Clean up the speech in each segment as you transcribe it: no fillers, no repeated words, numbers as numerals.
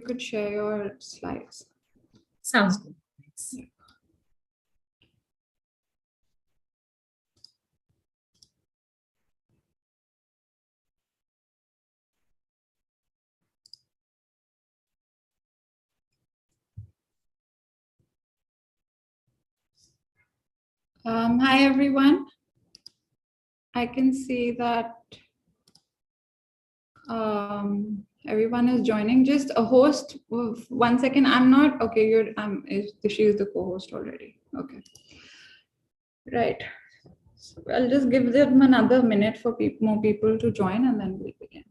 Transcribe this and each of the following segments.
could share your slides. Sounds good. Thanks. Hi, everyone. I can see that everyone is joining. Just a host. 1 second. I'm not okay. She is the co-host already. Okay. Right. So I'll just give them another minute for more people to join, and then we'll begin.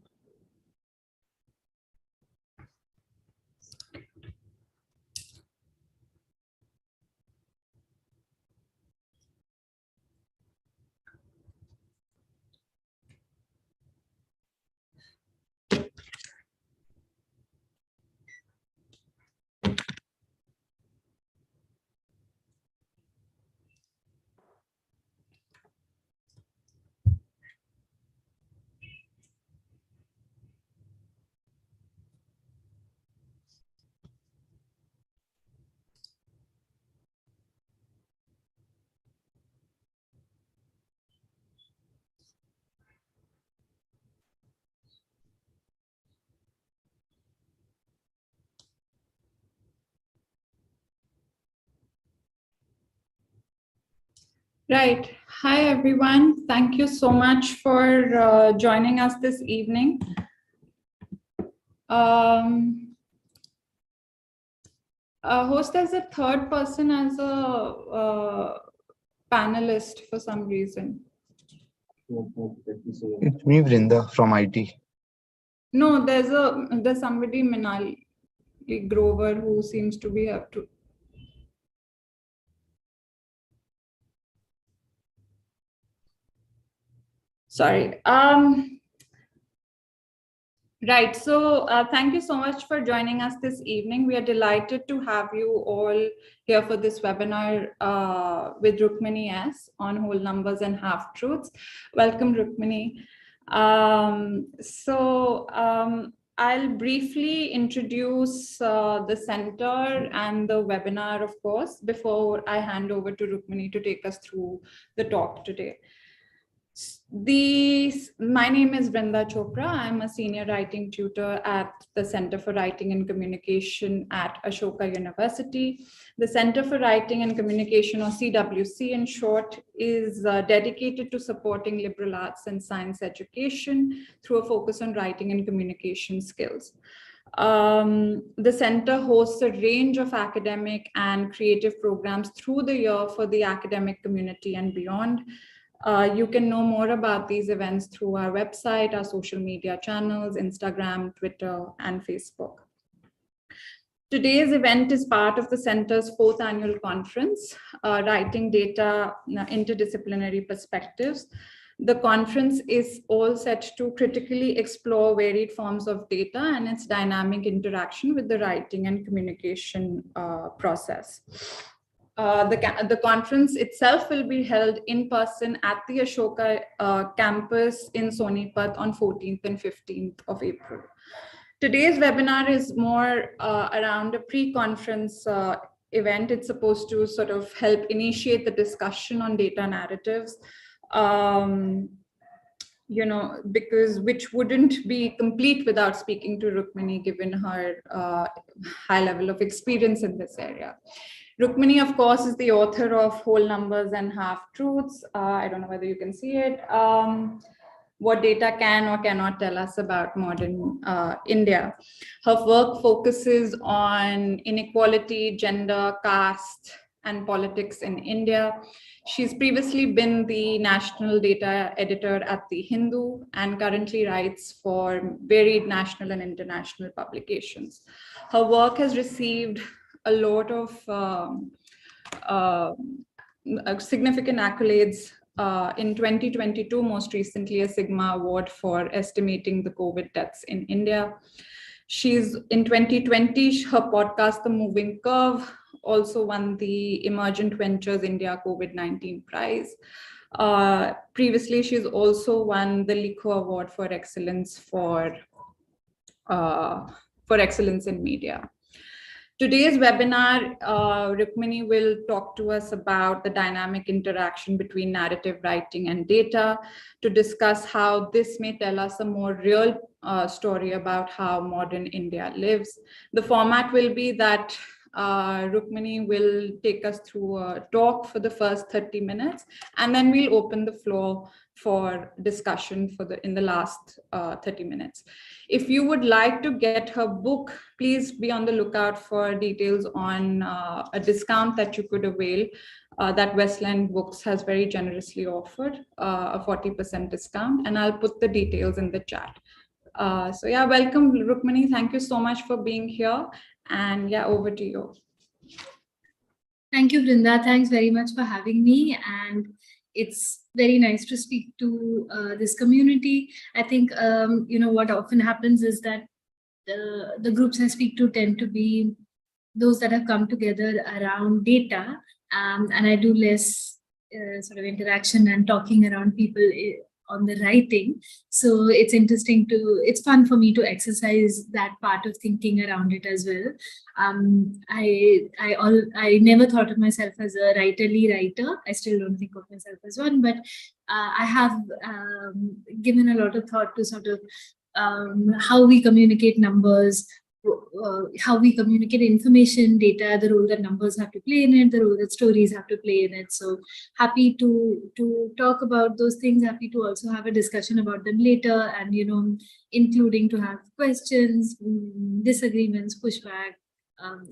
Right. Hi, everyone. Thank you so much for joining us this evening. Host as a third person as a panelist for some reason. It's me, Vrinda from IT. No, there's somebody, Minali Grover, who seems to be up to. Sorry. Right. So thank you so much for joining us this evening. We are delighted to have you all here for this webinar with Rukmini S on whole numbers and half truths. Welcome, Rukmini. I'll briefly introduce the center and the webinar, of course, before I hand over to Rukmini to take us through the talk today. My name is Vrinda Chopra. I'm a senior writing tutor at the Center for Writing and Communication at Ashoka University. The Center for Writing and Communication, or CWC in short, is dedicated to supporting liberal arts and science education through a focus on writing and communication skills. The center hosts a range of academic and creative programs through the year for the academic community and beyond. You can know more about these events through our website, our social media channels, Instagram, Twitter, and Facebook. Today's event is part of the center's 4th annual conference, Writing Data Interdisciplinary Perspectives. The conference is all set to critically explore varied forms of data and its dynamic interaction with the writing and communication process. The conference itself will be held in person at the Ashoka campus in Sonipat on 14th and 15th of April. Today's webinar is more around a pre-conference event. It's supposed to sort of help initiate the discussion on data narratives, because which wouldn't be complete without speaking to Rukmini, given her high level of experience in this area. Rukmini, of course, is the author of Whole Numbers and Half Truths. I don't know whether you can see it. What data can or cannot tell us about modern India. Her work focuses on inequality, gender, caste, and politics in India. She's previously been the national data editor at The Hindu and currently writes for varied national and international publications. Her work has received a lot of significant accolades. In 2022, most recently, a Sigma Award for estimating the COVID deaths in India. In 2020, her podcast, The Moving Curve, also won the Emergent Ventures India COVID-19 prize. Previously, she's also won the LICO Award for Excellence for for excellence in media. Today's webinar, Rukmini will talk to us about the dynamic interaction between narrative writing and data to discuss how this may tell us a more real story about how modern India lives. The format will be that Rukmini will take us through a talk for the first 30 minutes, and then we'll open the floor for discussion in the last 30 minutes. If you would like to get her book, please be on the lookout for details on a discount that you could avail that Westland Books has very generously offered, a 40% discount, and I'll put the details in the chat. So yeah, welcome Rukmini. Thank you so much for being here. And yeah, over to you. Thank you, Vrinda. Thanks very much for having me. And it's very nice to speak to this community. I think, what often happens is that the groups I speak to tend to be those that have come together around data. And I do less sort of interaction and talking around people on the writing. So it's it's fun for me to exercise that part of thinking around it as well. I never thought of myself as a writerly writer. I still don't think of myself as one, but I have given a lot of thought to sort of how we communicate numbers, how we communicate information, data, the role that numbers have to play in it, the role that stories have to play in it. So happy to talk about those things, happy to also have a discussion about them later, and including to have questions, disagreements, pushback,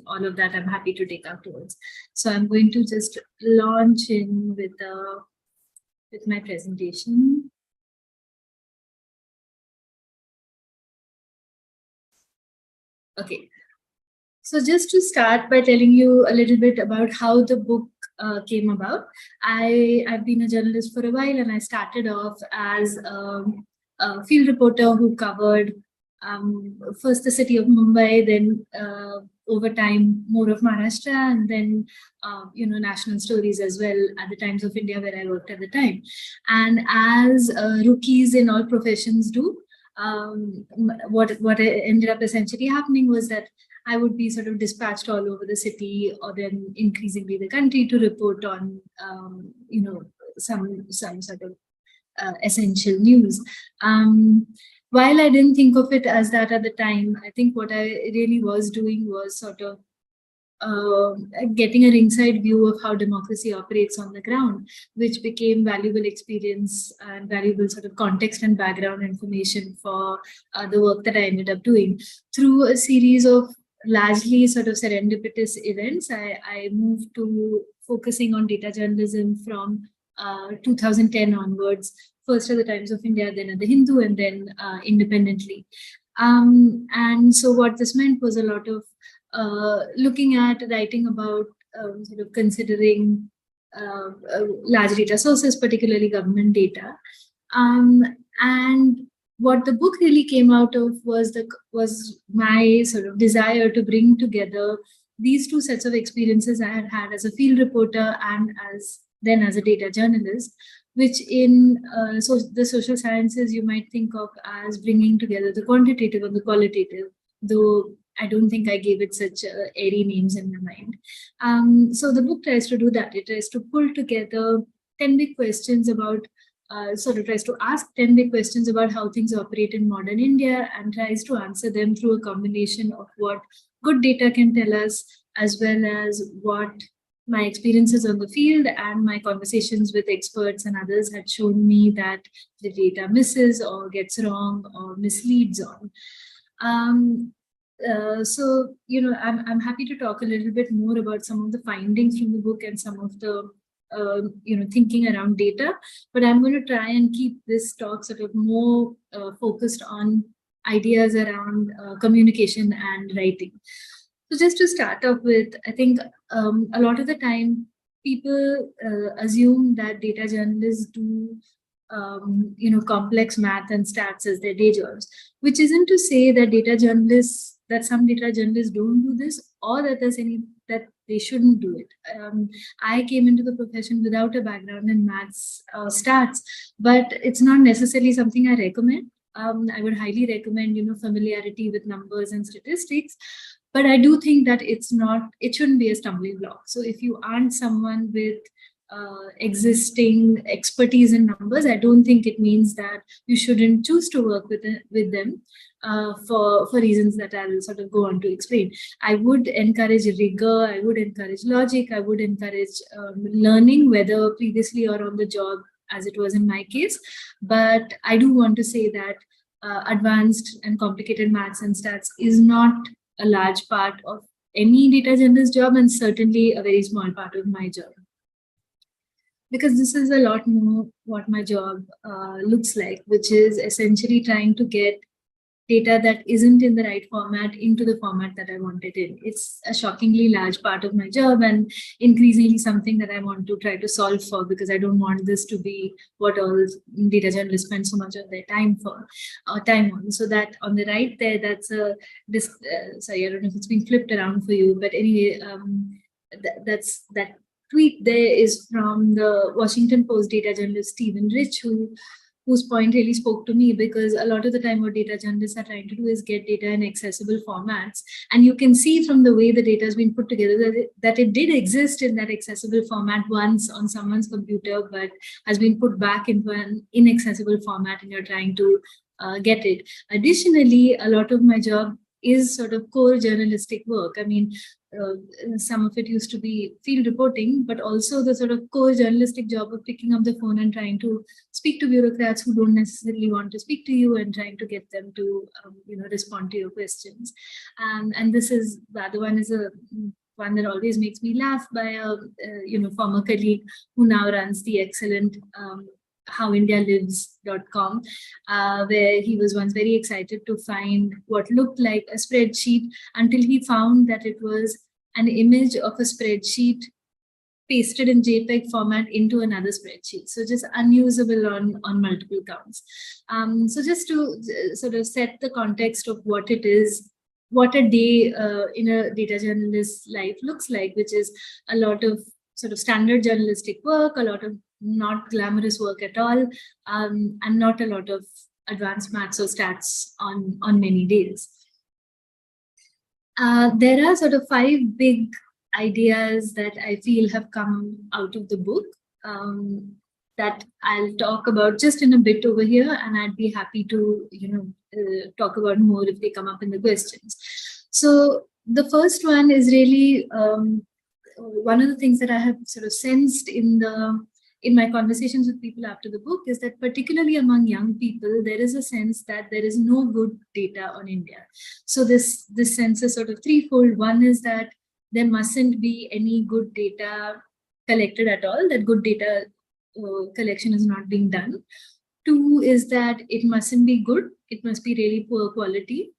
all of that I'm happy to take afterwards. So I'm going to just launch in with my presentation. Okay, so just to start by telling you a little bit about how the book came about. I've been a journalist for a while, and I started off as a field reporter who covered first the city of Mumbai, then over time more of Maharashtra, and then national stories as well at the Times of India where I worked at the time. And as rookies in all professions do, what ended up essentially happening was that I would be sort of dispatched all over the city, or then increasingly the country, to report on some sort of essential news. While I didn't think of it as that at the time, I think what I really was doing was sort of getting a ringside view of how democracy operates on the ground, which became valuable experience and valuable sort of context and background information for the work that I ended up doing. Through a series of largely sort of serendipitous events, I moved to focusing on data journalism from 2010 onwards, first at the Times of India, then at the Hindu, and then independently. And so what this meant was a lot of looking at writing about sort of considering large data sources, particularly government data. And what the book really came out of was my sort of desire to bring together these two sets of experiences I had had as a field reporter and then as a data journalist, which in the social sciences you might think of as bringing together the quantitative and the qualitative, though I don't think I gave it such airy names in my mind. So the book tries to do that. It tries to pull together 10 big questions about, tries to ask 10 big questions about how things operate in modern India, and tries to answer them through a combination of what good data can tell us, as well as what my experiences on the field and my conversations with experts and others had shown me that the data misses or gets wrong or misleads on. So, I'm happy to talk a little bit more about some of the findings from the book and some of the, thinking around data, but I'm going to try and keep this talk sort of more focused on ideas around communication and writing. So just to start off with, I think a lot of the time people assume that data journalists do complex math and stats as their day jobs, which isn't to say that some data journalists don't do this, or that that they shouldn't do it. I came into the profession without a background in maths or stats, but it's not necessarily something I recommend. I would highly recommend, familiarity with numbers and statistics. But I do think that it shouldn't be a stumbling block. So if you aren't someone with existing expertise in numbers, I don't think it means that you shouldn't choose to work with them for reasons that I'll sort of go on to explain. I would encourage rigor, I would encourage logic, I would encourage learning, whether previously or on the job, as it was in my case. But I do want to say that advanced and complicated maths and stats is not a large part of any data journalist job, and certainly a very small part of my job. Because this is a lot more what my job looks like, which is essentially trying to get data that isn't in the right format into the format that I want it in. It's a shockingly large part of my job, and increasingly something that I want to try to solve for, because I don't want this to be what all data journalists spend so much of their time on. So that on the right there, that's sorry, I don't know if it's being flipped around for you, but anyway, that tweet there is from the Washington Post data journalist Stephen Rich, whose point really spoke to me, because a lot of the time what data journalists are trying to do is get data in accessible formats. And you can see from the way the data has been put together that it did exist in that accessible format once on someone's computer, but has been put back into an inaccessible format, and you're trying to get it. Additionally, a lot of my job is sort of core journalistic work. I mean, some of it used to be field reporting, but also the sort of core journalistic job of picking up the phone and trying to speak to bureaucrats who don't necessarily want to speak to you, and trying to get them to respond to your questions. And this is the other one, is one that always makes me laugh, by a former colleague who now runs the excellent howindialives.com, where he was once very excited to find what looked like a spreadsheet, until he found that it was an image of a spreadsheet pasted in JPEG format into another spreadsheet. So just unusable on multiple counts. So just to sort of set the context of what it is, what a day in a data journalist's life looks like, which is a lot of sort of standard journalistic work, a lot of not glamorous work at all, and not a lot of advanced maths or stats on many days. There are sort of 5 big ideas that I feel have come out of the book that I'll talk about just in a bit over here, and I'd be happy to talk about more if they come up in the questions. So the first one is really one of the things that I have sort of sensed in my conversations with people after the book is that, particularly among young people, there is a sense that there is no good data on India. So this sense is sort of threefold. One is that there mustn't be any good data collected at all, that good data collection is not being done. 2 is that it mustn't be good, it must be really poor quality.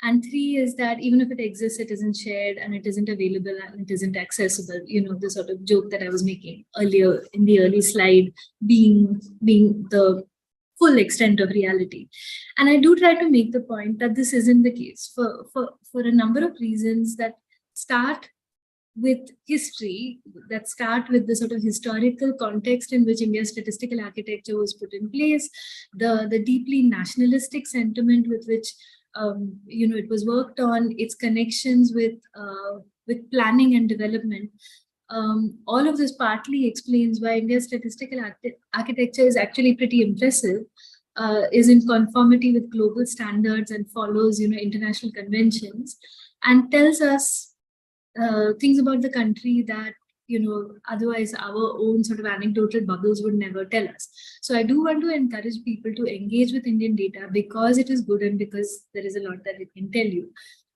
And 3 is that even if it exists, it isn't shared, and it isn't available, and it isn't accessible. The sort of joke that I was making earlier in the early slide being the full extent of reality. And I do try to make the point that this isn't the case for a number of reasons that start with history, that start with the sort of historical context in which India's statistical architecture was put in place, the deeply nationalistic sentiment with which it was worked on, its connections with planning and development. All of this partly explains why India's statistical architecture is actually pretty impressive, is in conformity with global standards and follows international conventions, and tells us things about the country that otherwise our own sort of anecdotal bubbles would never tell us. So I do want to encourage people to engage with Indian data because it is good and because there is a lot that it can tell you.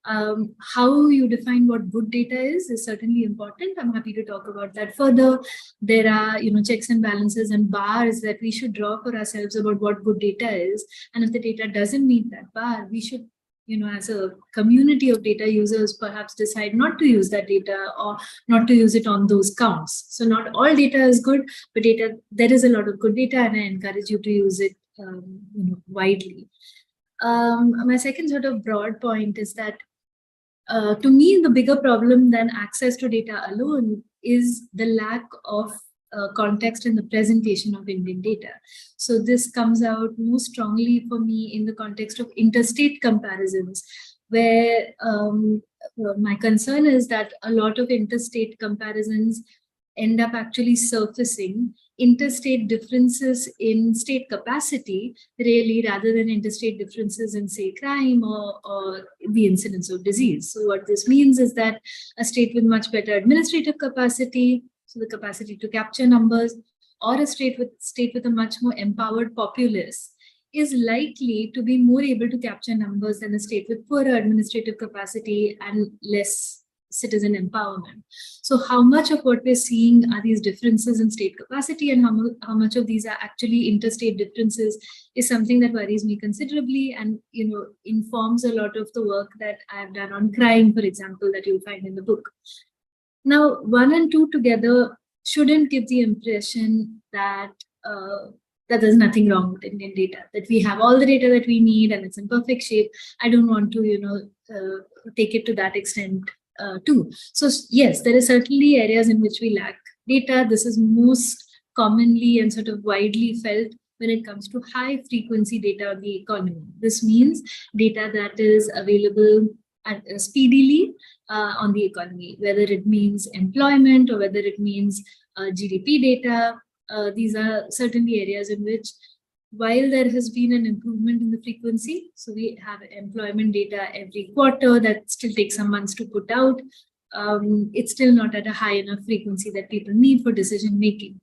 How you define what good data is certainly important. I'm happy to talk about that further. There are checks and balances and bars that we should draw for ourselves about what good data is. And if the data doesn't meet that bar, we should as a community of data users, perhaps decide not to use that data or not to use it on those counts. So not all data is good, but there is a lot of good data, and I encourage you to use it widely. My second sort of broad point is that to me, the bigger problem than access to data alone is the lack of context and the presentation of Indian data. So this comes out most strongly for me in the context of interstate comparisons, where my concern is that a lot of interstate comparisons end up actually surfacing interstate differences in state capacity, really, rather than interstate differences in, say, crime or the incidence of disease. So what this means is that a state with much better administrative capacity, so the capacity to capture numbers, or a state with a much more empowered populace, is likely to be more able to capture numbers than a state with poorer administrative capacity and less citizen empowerment. So how much of what we're seeing are these differences in state capacity, and how much of these are actually interstate differences is something that worries me considerably, and informs a lot of the work that I've done on crime, for example, that you'll find in the book. Now, 1 and 2 together shouldn't give the impression that that there's nothing wrong with Indian data, that we have all the data that we need and it's in perfect shape. I don't want to, take it to that extent too. So yes, there are certainly areas in which we lack data. This is most commonly and sort of widely felt when it comes to high frequency data on the economy. This means data that is available speedily on the economy, whether it means employment or whether it means GDP data. These are certainly areas in which, while there has been an improvement in the frequency, so we have employment data every quarter that still takes some months to put out, it's still not at a high enough frequency that people need for decision making.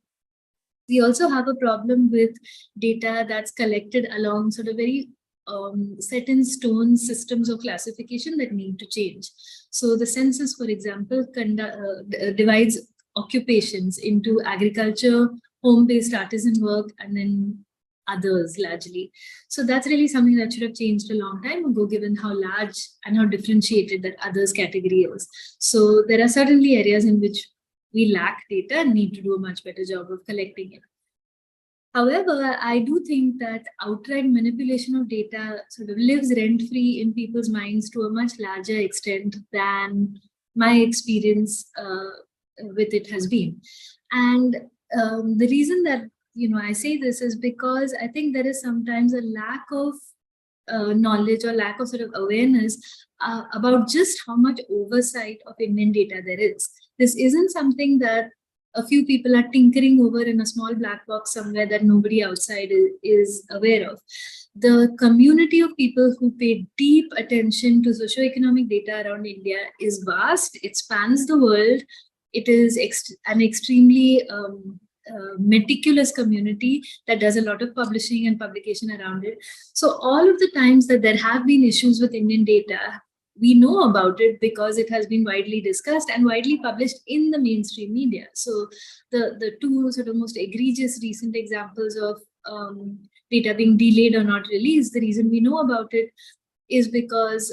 We also have a problem with data that's collected along sort of very set in stone systems of classification that need to change. So the census, for example, divides occupations into agriculture, home-based artisan work, and then others largely. So that's really something that should have changed a long time ago, given how large and how differentiated that others category is. So there are certainly areas in which we lack data and need to do a much better job of collecting it. However, I do think that outright manipulation of data sort of lives rent-free in people's minds to a much larger extent than my experience with it has been. And the reason that I say this is because I think there is sometimes a lack of knowledge or lack of sort of awareness about just how much oversight of Indian data there is. This isn't something that a few people are tinkering over in a small black box somewhere that nobody outside is aware of. The community of people who pay deep attention to socioeconomic data around India is vast. It spans the world. It is an extremely meticulous community that does a lot of publishing and publication around it. So all of the times that there have been issues with Indian data, we know about it because it has been widely discussed and widely published in the mainstream media. So the two sort of most egregious recent examples of data being delayed or not released, the reason we know about it is because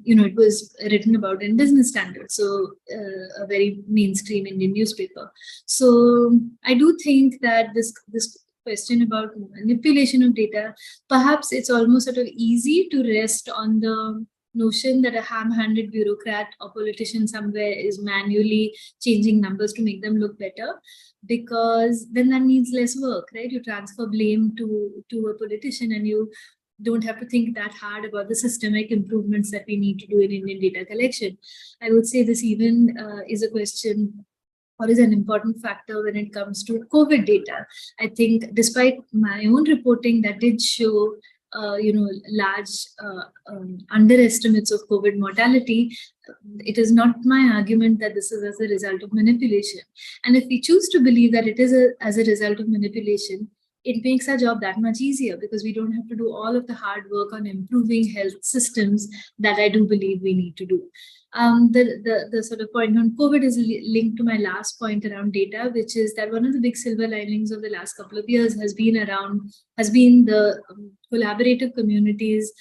it was written about in Business Standard, so a very mainstream Indian newspaper. So I do think that this question about manipulation of data, perhaps it's almost sort of easy to rest on the notion that a ham-handed bureaucrat or politician somewhere is manually changing numbers to make them look better, because then that needs less work, right? You transfer blame to a politician and you don't have to think that hard about the systemic improvements that we need to do in Indian data collection. I would say this even is a question or is an important factor when it comes to COVID data. I think despite my own reporting that did show large underestimates of COVID mortality, it is not my argument that this is as a result of manipulation. And if we choose to believe that it is as a result of manipulation, it makes our job that much easier because we don't have to do all of the hard work on improving health systems that I do believe we need to do. The sort of point on COVID is linked to my last point around data, which is that one of the big silver linings of the last couple of years has been the collaborative communities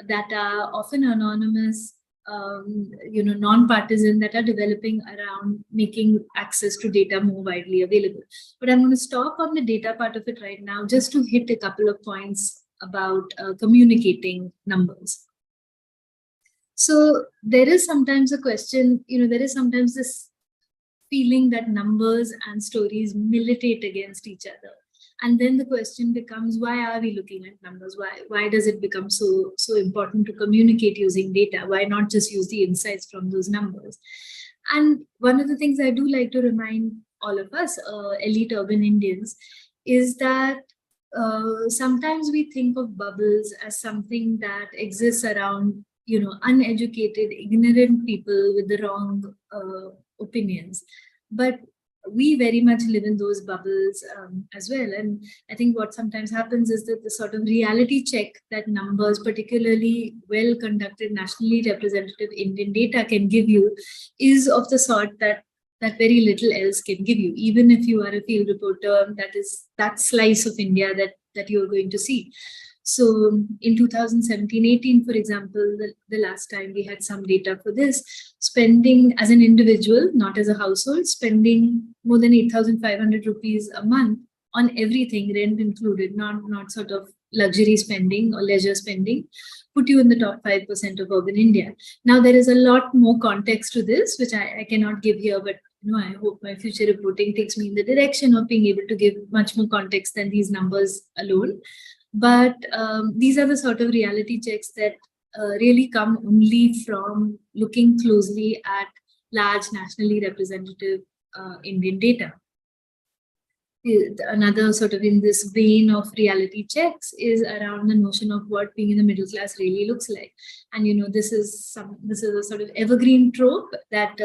that are often anonymous, non-partisan, that are developing around making access to data more widely available. But I'm going to stop on the data part of it right now, just to hit a couple of points about communicating numbers. So there is sometimes a question, there is sometimes this feeling that numbers and stories militate against each other. And then the question becomes, why are we looking at numbers? Why does it become so important to communicate using data? Why not just use the insights from those numbers? And one of the things I do like to remind all of us, elite urban Indians, is that sometimes we think of bubbles as something that exists around, uneducated, ignorant people with the wrong opinions. But we very much live in those bubbles as well. And I think what sometimes happens is that the sort of reality check that numbers, particularly well-conducted, nationally representative Indian data can give you, is of the sort that very little else can give you, even if you are a field reporter. That is that slice of India that you're going to see. So in 2017-18, for example, the last time we had some data for this, spending as an individual, not as a household, spending more than 8,500 rupees a month on everything, rent included, not sort of luxury spending or leisure spending, put you in the top 5% of urban India. Now, there is a lot more context to this, which I cannot give here, but I hope my future reporting takes me in the direction of being able to give much more context than these numbers alone. But these are the sort of reality checks that really come only from looking closely at large nationally representative Indian data. Another sort of in this vein of reality checks is around the notion of what being in the middle class really looks like. And this is a sort of evergreen trope that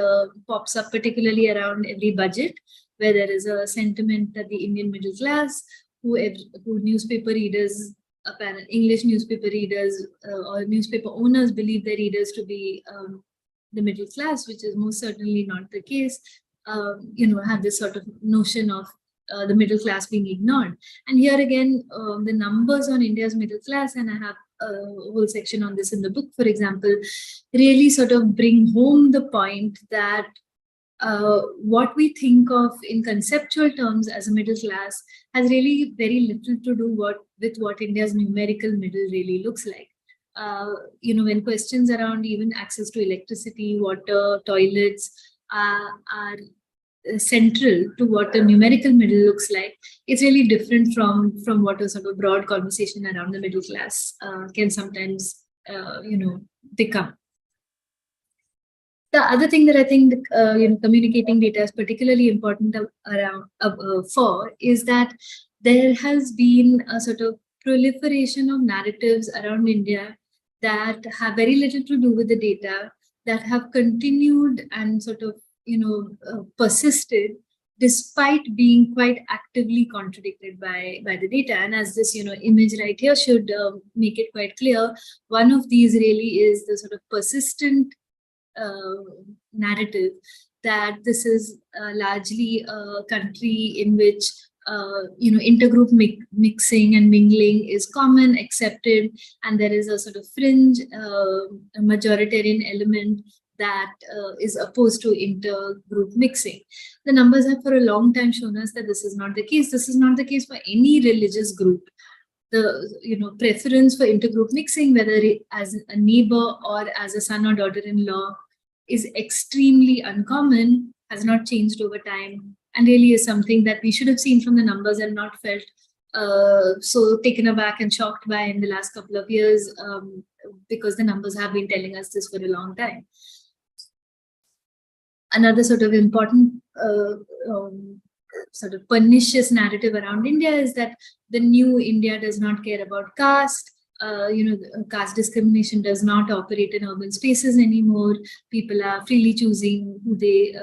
pops up particularly around every budget, where there is a sentiment that the Indian middle class, who newspaper readers, English newspaper readers or newspaper owners believe their readers to be the middle class, which is most certainly not the case, have this sort of notion of the middle class being ignored. And here again, the numbers on India's middle class, and I have a whole section on this in the book, for example, really sort of bring home the point that what we think of in conceptual terms as a middle class has really very little to do with what India's numerical middle really looks like. When questions around even access to electricity, water, toilets are central to what a numerical middle looks like, it's really different from what a sort of broad conversation around the middle class can sometimes become. The other thing that I think communicating data is particularly important for is that there has been a sort of proliferation of narratives around India that have very little to do with the data, that have continued and sort of persisted despite being quite actively contradicted by the data. And as this image right here should make it quite clear, one of these really is the sort of persistent narrative that this is largely a country in which intergroup mixing and mingling is common, accepted, and there is a sort of fringe majoritarian element that is opposed to intergroup mixing. The numbers have for a long time shown us that this is not the case. This is not the case for any religious group. The preference for intergroup mixing, whether as a neighbor or as a son or daughter-in-law, is extremely uncommon, has not changed over time, and really is something that we should have seen from the numbers and not felt so taken aback and shocked by in the last couple of years, because the numbers have been telling us this for a long time. Another sort of important sort of pernicious narrative around India is that the new India does not care about caste. Caste discrimination does not operate in urban spaces anymore. People are freely choosing who they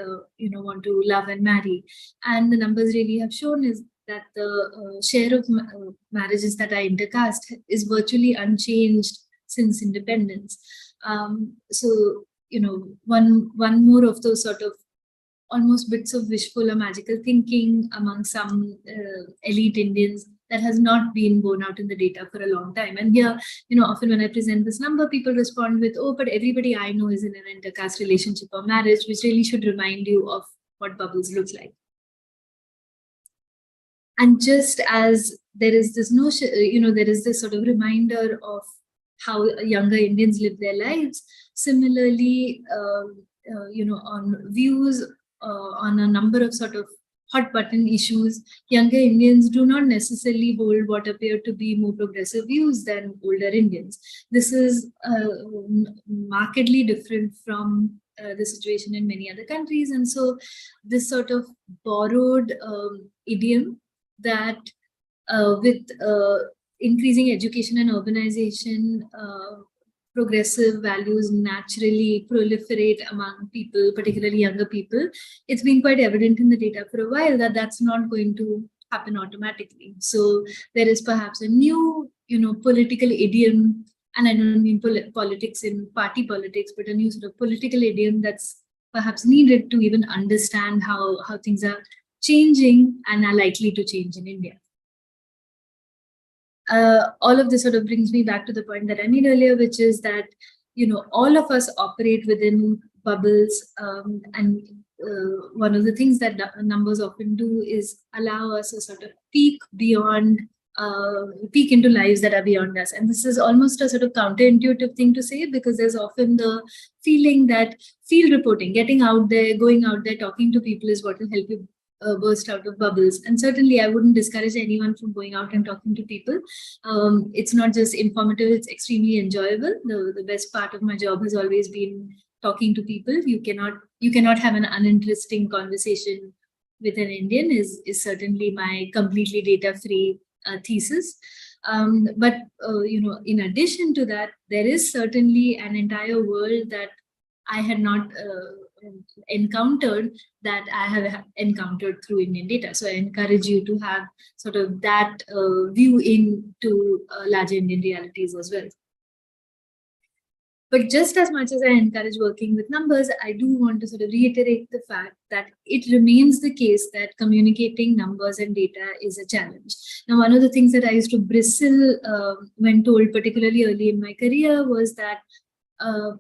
want to love and marry. And the numbers really have shown is that the share of marriages that are intercaste is virtually unchanged since independence. One more of those sort of almost bits of wishful or magical thinking among some elite Indians that has not been borne out in the data for a long time. And here, often when I present this number, people respond with, oh, but everybody I know is in an intercaste relationship or marriage, which really should remind you of what bubbles looks like. And just as there is this notion, there is this sort of reminder of how younger Indians live their lives, similarly, on views on a number of sort of hot button issues, younger Indians do not necessarily hold what appear to be more progressive views than older Indians. This is markedly different from the situation in many other countries. And so this sort of borrowed idiom that with increasing education and urbanization, progressive values naturally proliferate among people, particularly younger people. It's been quite evident in the data for a while that that's not going to happen automatically. So there is perhaps a new, political idiom, and I don't mean politics in party politics, but a new sort of political idiom that's perhaps needed to even understand how things are changing and are likely to change in India. All of this sort of brings me back to the point that I made earlier, which is that, all of us operate within bubbles. And one of the things that numbers often do is allow us to sort of peek into lives that are beyond us. And this is almost a sort of counterintuitive thing to say, because there's often the feeling that field reporting, getting out there, going out there, talking to people is what will help you burst out of bubbles. And certainly I wouldn't discourage anyone from going out and talking to people. It's not just informative, it's extremely enjoyable. The best part of my job has always been talking to people. You cannot have an uninteresting conversation with an Indian is certainly my completely data-free thesis. But in addition to that, there is certainly an entire world that I had not encountered that I have encountered through Indian data. So I encourage you to have sort of that view into larger Indian realities as well. But just as much as I encourage working with numbers, I do want to sort of reiterate the fact that it remains the case that communicating numbers and data is a challenge. Now, one of the things that I used to bristle when told, particularly early in my career, was that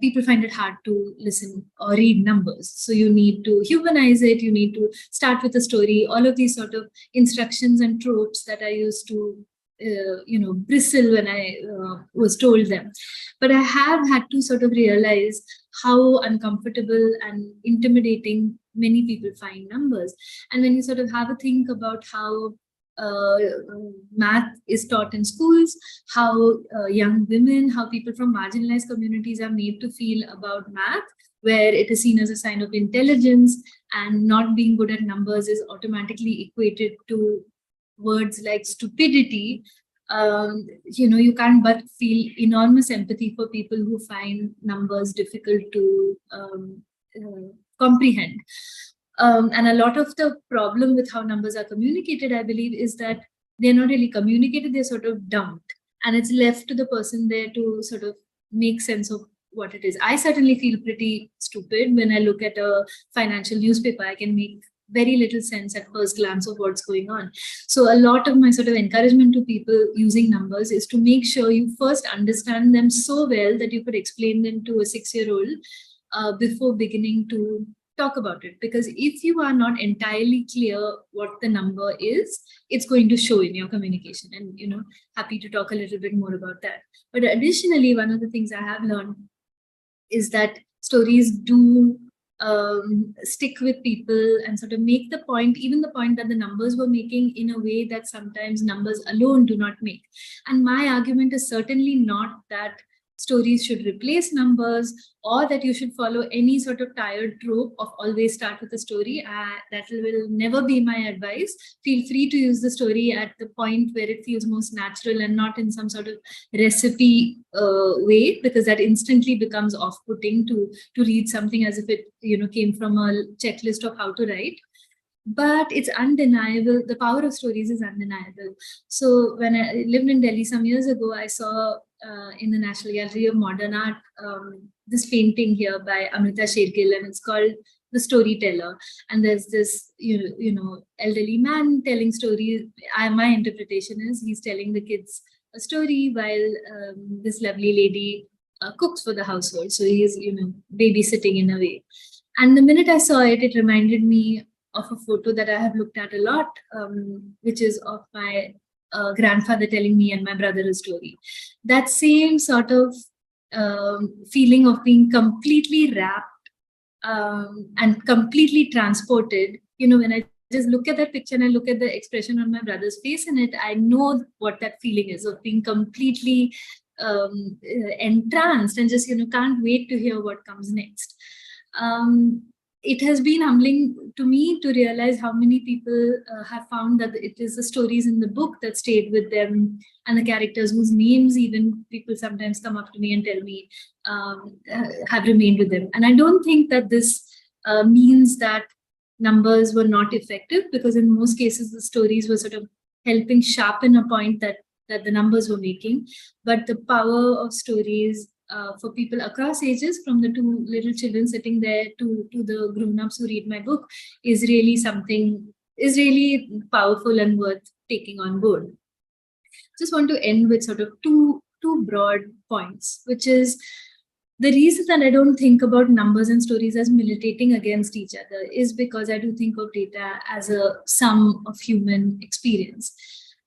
people find it hard to listen or read numbers. So you need to humanize it, you need to start with a story, all of these sort of instructions and tropes that I used to bristle when I was told them. But I have had to sort of realize how uncomfortable and intimidating many people find numbers. And when you sort of have a think about how math is taught in schools, how young women, how people from marginalized communities are made to feel about math, where it is seen as a sign of intelligence, and not being good at numbers is automatically equated to words like stupidity. You can't but feel enormous empathy for people who find numbers difficult to comprehend. And a lot of the problem with how numbers are communicated, I believe, is that they're not really communicated, they're sort of dumped. And it's left to the person there to sort of make sense of what it is. I certainly feel pretty stupid when I look at a financial newspaper. I can make very little sense at first glance of what's going on. So a lot of my sort of encouragement to people using numbers is to make sure you first understand them so well that you could explain them to a 6-year-old before beginning to talk about it. Because if you are not entirely clear what the number is, it's going to show in your communication. And happy to talk a little bit more about that. But additionally, one of the things I have learned is that stories do stick with people and sort of make the point, even the point that the numbers were making, in a way that sometimes numbers alone do not make. And my argument is certainly not that stories should replace numbers, or that you should follow any sort of tired trope of always start with a story. That will never be my advice. Feel free to use the story at the point where it feels most natural and not in some sort of recipe way, because that instantly becomes off-putting to read something as if it came from a checklist of how to write. But it's undeniable. The power of stories is undeniable. So when I lived in Delhi some years ago, I saw in the National Gallery of Modern Art this painting here by Amrita Shergill, and it's called The Storyteller. And there's this elderly man telling stories. My interpretation is he's telling the kids a story while this lovely lady cooks for the household. So he's babysitting in a way. And the minute I saw it, it reminded me of a photo that I have looked at a lot, which is of my grandfather telling me and my brother a story. That same sort of feeling of being completely wrapped and completely transported. When I just look at that picture and I look at the expression on my brother's face in it, I know what that feeling is of being completely entranced and just can't wait to hear what comes next. It has been humbling to me to realize how many people have found that it is the stories in the book that stayed with them, and the characters whose names even people sometimes come up to me and tell me have remained with them. And I don't think that this means that numbers were not effective, because in most cases the stories were sort of helping sharpen a point that the numbers were making. But the power of stories for people across ages, from the two little children sitting there to the grown-ups who read my book, is really powerful and worth taking on board. Just want to end with sort of two broad points, which is the reason that I don't think about numbers and stories as militating against each other is because I do think of data as a sum of human experience.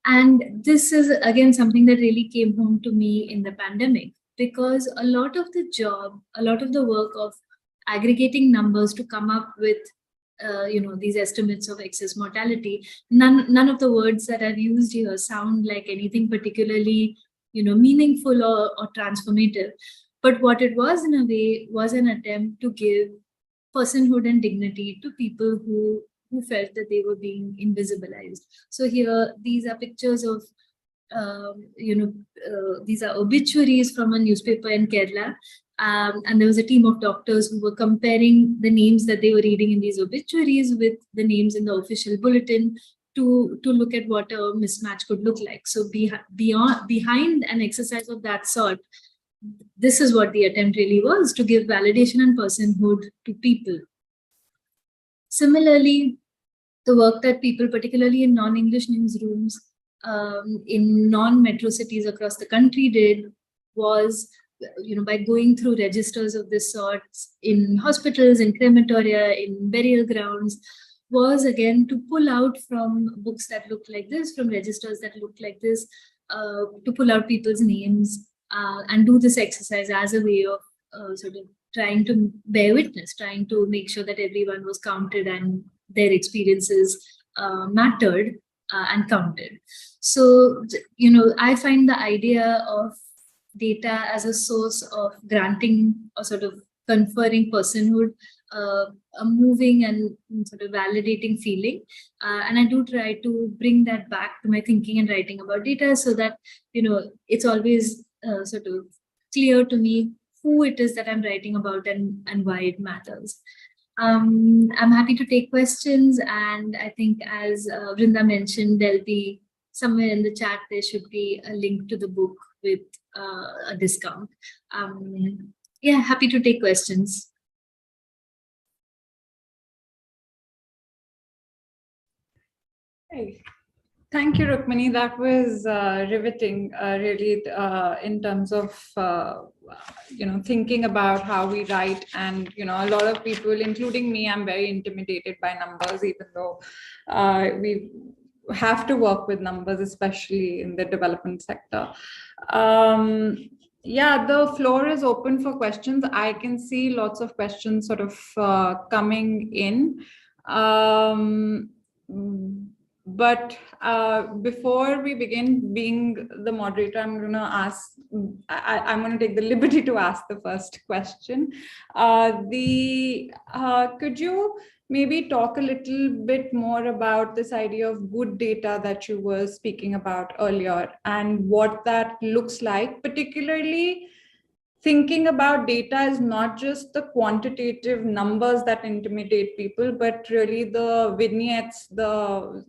And this is, again, something that really came home to me in the pandemic, because a lot of the work of aggregating numbers to come up with these estimates of excess mortality, none of the words that I've used here sound like anything particularly meaningful or transformative. But what it was, in a way, was an attempt to give personhood and dignity to people who felt that they were being invisibilized. So here, these are pictures of these are obituaries from a newspaper in Kerala. And there was a team of doctors who were comparing the names that they were reading in these obituaries with the names in the official bulletin to look at what a mismatch could look like. So behind an exercise of that sort, this is what the attempt really was, to give validation and personhood to people. Similarly, the work that people, particularly in non-English newsrooms, in non-metro cities across the country did was, by going through registers of this sort in hospitals, in crematoria, in burial grounds, was again to pull out from books that looked like this, from registers that looked like this, to pull out people's names and do this exercise as a way of sort of trying to bear witness, trying to make sure that everyone was counted and their experiences mattered and counted. So, I find the idea of data as a source of granting or sort of conferring personhood a moving and sort of validating feeling. And I do try to bring that back to my thinking and writing about data, so that, it's always sort of clear to me who it is that I'm writing about and why it matters. I'm happy to take questions, and I think, as Vrinda mentioned, there'll be somewhere in the chat, there should be a link to the book with a discount. Yeah, happy to take questions. Hey. Thank you, Rukmini. That was riveting, really, in terms of, thinking about how we write. And, a lot of people, including me, I'm very intimidated by numbers, even though we have to work with numbers, especially in the development sector. Yeah, the floor is open for questions. I can see lots of questions sort of coming in. But before we begin, being the moderator, I'm going to ask, I'm going to take the liberty to ask the first question. Could you maybe talk a little bit more about this idea of good data that you were speaking about earlier, and what that looks like, particularly thinking about data is not just the quantitative numbers that intimidate people, but really the vignettes,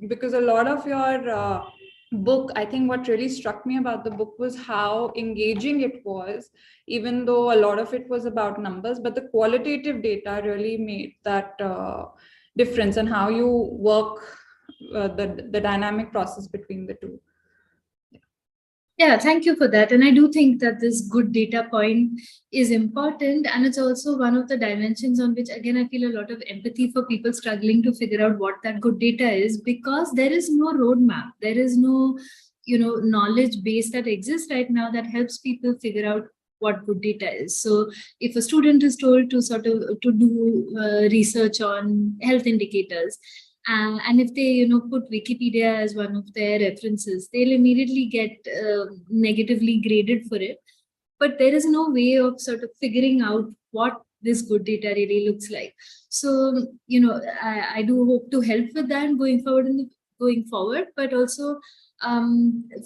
because a lot of your book, I think what really struck me about the book was how engaging it was, even though a lot of it was about numbers, but the qualitative data really made that difference, and how you work the dynamic process between the two. Yeah, thank you for that. And I do think that this good data point is important. And it's also one of the dimensions on which, again, I feel a lot of empathy for people struggling to figure out what that good data is, because there is no roadmap. There is no, knowledge base that exists right now that helps people figure out what good data is. So if a student is told to sort of to do research on health indicators, and if they put Wikipedia as one of their references, they'll immediately get negatively graded for it. But there is no way of sort of figuring out what this good data really looks like. So I do hope to help with that going forward, but also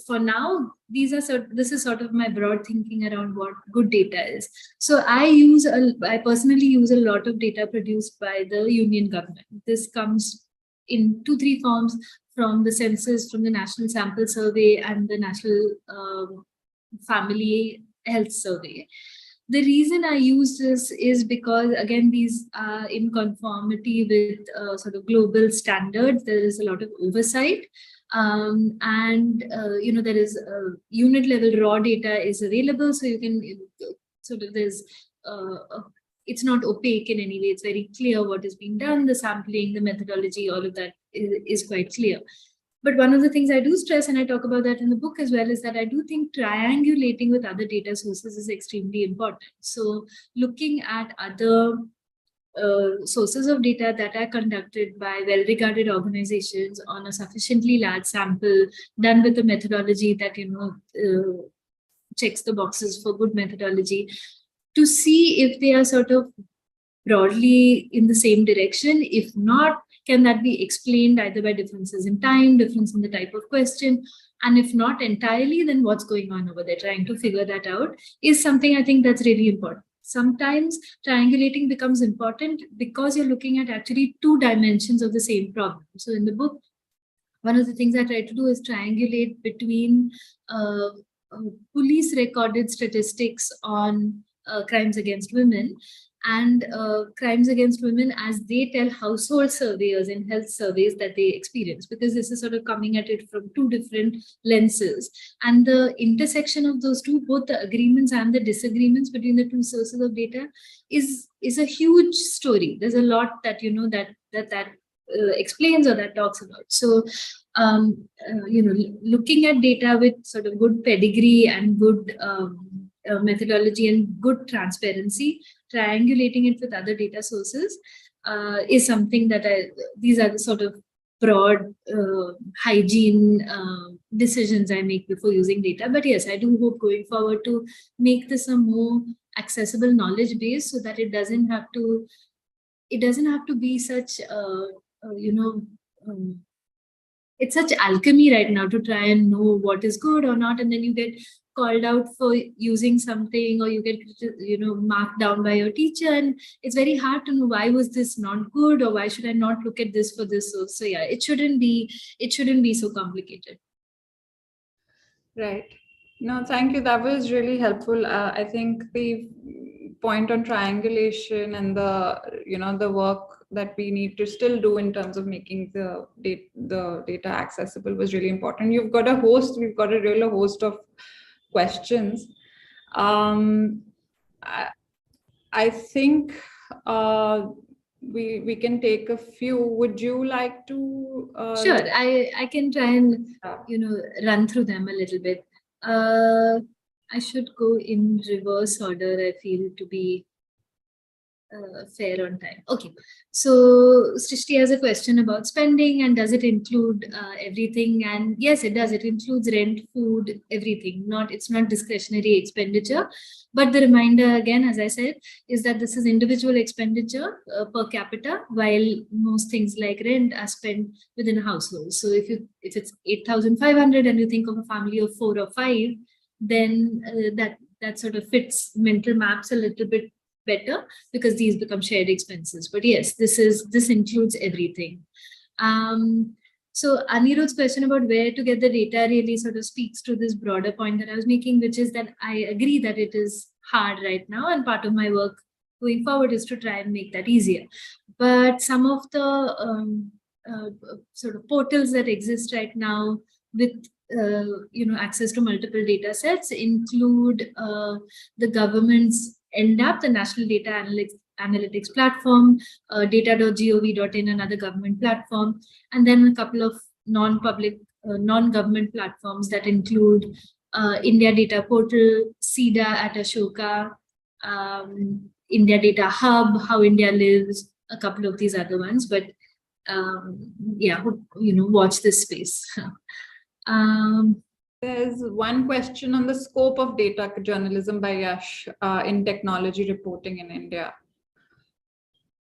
for now, this is sort of my broad thinking around what good data is. So I personally use a lot of data produced by the union government. This comes in 2-3 forms: from the census, from the National Sample Survey, and the National Family Health Survey. The reason I use this is because, again, these are in conformity with sort of global standards. There is a lot of oversight. And there is unit level raw data is available, so you can sort of it's not opaque in any way. It's very clear what is being done, the sampling, the methodology, all of that is quite clear. But one of the things I do stress, and I talk about that in the book as well, is that I do think triangulating with other data sources is extremely important. So looking at other sources of data that are conducted by well-regarded organizations on a sufficiently large sample, done with a methodology that checks the boxes for good methodology, to see if they are sort of broadly in the same direction. If not, can that be explained either by differences in time, difference in the type of question, and if not entirely, then what's going on over there? Trying to figure that out is something I think that's really important. Sometimes triangulating becomes important because you're looking at actually 2 dimensions of the same problem. So in the book, one of the things I try to do is triangulate between police recorded statistics on crimes against women and crimes against women as they tell household surveyors in health surveys that they experience, because this is sort of coming at it from 2 different lenses. And the intersection of those 2, both the agreements and the disagreements between the 2 sources of data, is a huge story. There's a lot that that explains or that talks about. So looking at data with sort of good pedigree and good methodology and good transparency, triangulating it with other data sources is something that these are the sort of broad hygiene decisions I make before using data. But yes, I do hope going forward to make this a more accessible knowledge base, so that it doesn't have to be such it's such alchemy right now to try and know what is good or not, and then you get called out for using something, or you get marked down by your teacher, and it's very hard to know why was this not good, or why should I not look at this for this. So yeah, it shouldn't be so complicated. Right. No, thank you. That was really helpful. I think the point on triangulation and the work that we need to still do in terms of making the data accessible was really important. We've got a real host of questions. I think we can take a few. Would you like to? Sure, I can try and run through them a little bit. I should go in reverse order, I feel, to be fair on time. Okay, so Srishti has a question about spending, and does it include everything? And yes, it does. It includes rent, food, everything. It's not discretionary expenditure. But the reminder, again, as I said, is that this is individual expenditure per capita, while most things like rent are spent within a household. So if it's 8,500 and you think of a family of 4 or 5, then that sort of fits mental maps a little bit better, because these become shared expenses. But yes, this includes everything. So Anirudh's question about where to get the data really sort of speaks to this broader point that I was making, which is that I agree that it is hard right now, and part of my work going forward is to try and make that easier. But some of the sort of portals that exist right now with access to multiple data sets include the government's NDAP, the National Data Analytics Platform, data.gov.in, another government platform, and then a couple of non-public, non-government platforms that include India Data Portal, CEDA at Ashoka, India Data Hub, How India Lives, a couple of these other ones, but yeah, watch this space. There's one question on the scope of data journalism by Yash in technology reporting in India.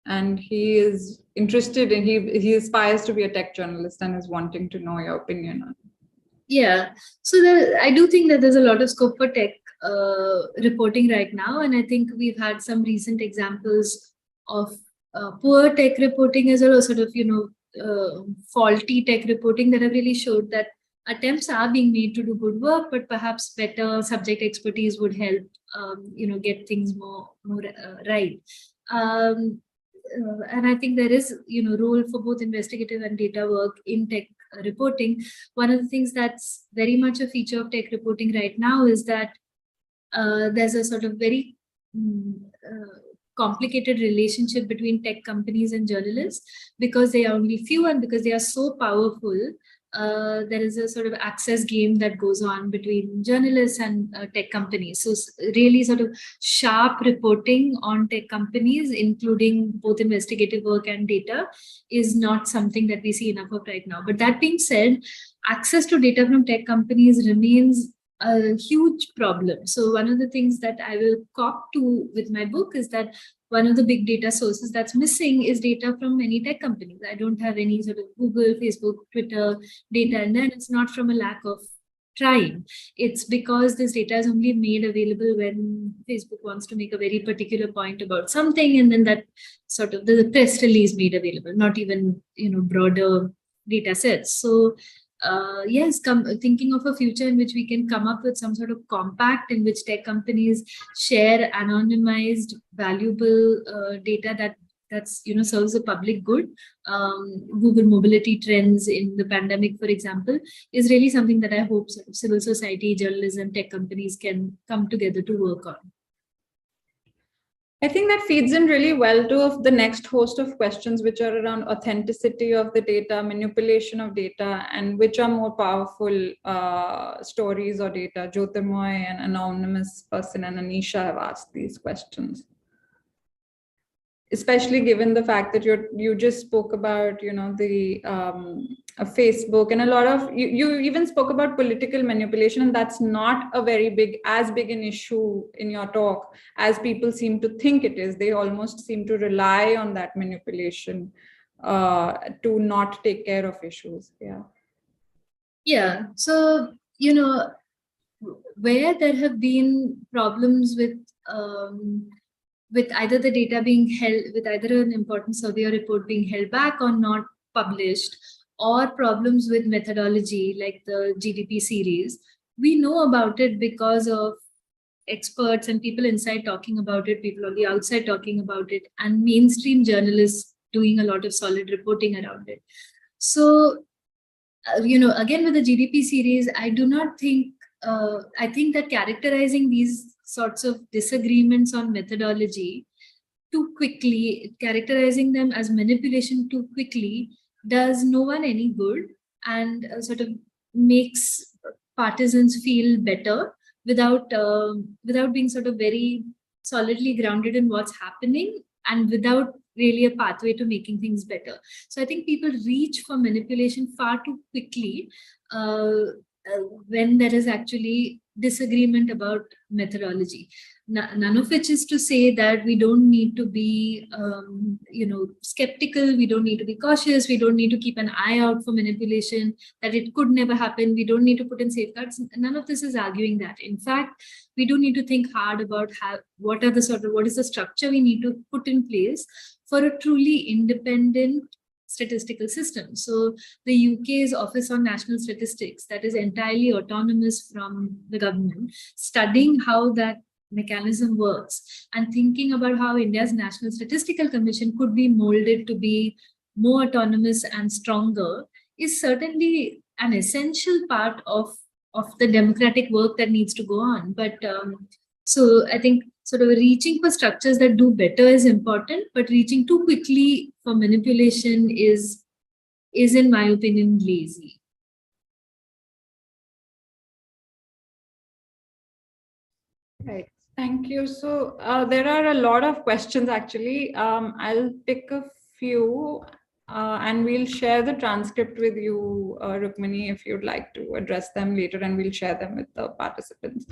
And he is interested in, he aspires to be a tech journalist and is wanting to know your opinion on it. Yeah, so I do think that there's a lot of scope for tech reporting right now. And I think we've had some recent examples of poor tech reporting as well, or sort of, faulty tech reporting that have really showed that attempts are being made to do good work, but perhaps better subject expertise would help, get things more right. And I think there is, role for both investigative and data work in tech reporting. One of the things that's very much a feature of tech reporting right now is that there's a sort of very complicated relationship between tech companies and journalists, because they are only few and because they are so powerful. There is a sort of access game that goes on between journalists and tech companies. So really sort of sharp reporting on tech companies, including both investigative work and data, is not something that we see enough of right now. But that being said, access to data from tech companies remains a huge problem. So one of the things that I will cop to with my book is that one of the big data sources that's missing is data from many tech companies. I don't have any sort of Google, Facebook, Twitter data, and then it's not from a lack of trying. It's because this data is only made available when Facebook wants to make a very particular point about something, and then that sort of the press release made available, not even broader data sets. So yes, thinking of a future in which we can come up with some sort of compact in which tech companies share anonymized, valuable data that's serves the public good. Google mobility trends in the pandemic, for example, is really something that I hope civil society, journalism, tech companies can come together to work on. I think that feeds in really well to the next host of questions, which are around authenticity of the data, manipulation of data, and which are more powerful stories or data. Jyotirmoy, an anonymous person, and Anisha have asked these questions. Especially given the fact that you just spoke about, the Facebook, and a lot of, you even spoke about political manipulation, and that's not a very as big an issue in your talk as people seem to think it is. They almost seem to rely on that manipulation to not take care of issues. Yeah. So, where there have been problems with either the data being held, with either an important survey or report being held back or not published, or problems with methodology like the GDP series, we know about it because of experts and people inside talking about it, people on the outside talking about it, and mainstream journalists doing a lot of solid reporting around it. So, again, with the GDP series, I do not think, I think that characterizing these sorts of disagreements on methodology too quickly, characterizing them as manipulation too quickly, does no one any good, and sort of makes partisans feel better without being sort of very solidly grounded in what's happening, and without really a pathway to making things better. So I think people reach for manipulation far too quickly when there is actually disagreement about methodology. None of which is to say that we don't need to be, skeptical. We don't need to be cautious. We don't need to keep an eye out for manipulation, that it could never happen. We don't need to put in safeguards. None of this is arguing that. In fact, we do need to think hard about what is the structure we need to put in place for a truly independent statistical system. So the UK's Office on National Statistics, that is entirely autonomous from the government, studying how that mechanism works and thinking about how India's National Statistical Commission could be molded to be more autonomous and stronger, is certainly an essential part of the democratic work that needs to go on. But so I think sort of reaching for structures that do better is important, but reaching too quickly for manipulation is in my opinion, lazy. Right. Thank you. So there are a lot of questions actually. I'll pick a few and we'll share the transcript with you, Rukmini, if you'd like to address them later, and we'll share them with the participants.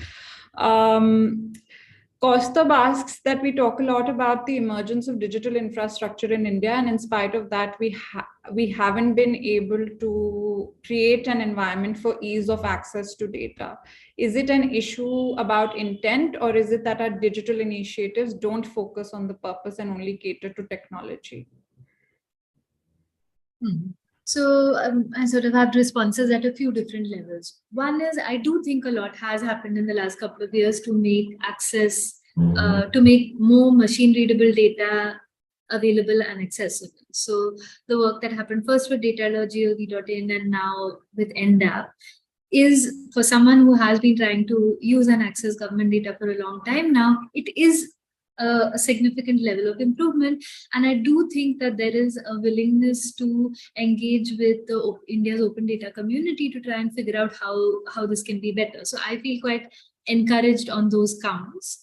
Kaustab asks that we talk a lot about the emergence of digital infrastructure in India, and in spite of that, we haven't been able to create an environment for ease of access to data. Is it an issue about intent, or is it that our digital initiatives don't focus on the purpose and only cater to technology? So I sort of have responses at a few different levels. One is, I do think a lot has happened in the last couple of years to make access, to make more machine readable data available and accessible. So the work that happened first with data.gov.in and now with NDAP is, for someone who has been trying to use and access government data for a long time now, it is a significant level of improvement. And I do think that there is a willingness to engage with the India's open data community to try and figure out how this can be better. So I feel quite encouraged on those counts.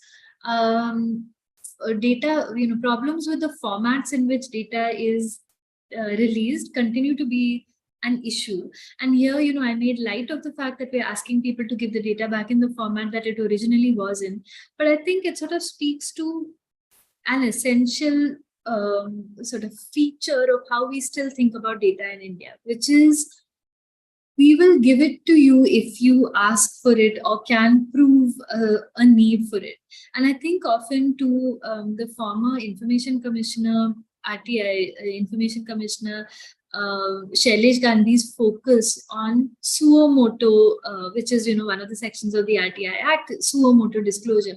Data, problems with the formats in which data is released continue to be an issue. And here, I made light of the fact that we're asking people to give the data back in the format that it originally was in. But I think it sort of speaks to an essential sort of feature of how we still think about data in India, which is, we will give it to you if you ask for it or can prove a need for it. And I think often to the former Information Commissioner, RTI Information Commissioner, Shailesh Gandhi's focus on suo motu, which is one of the sections of the RTI Act, suo motu disclosure.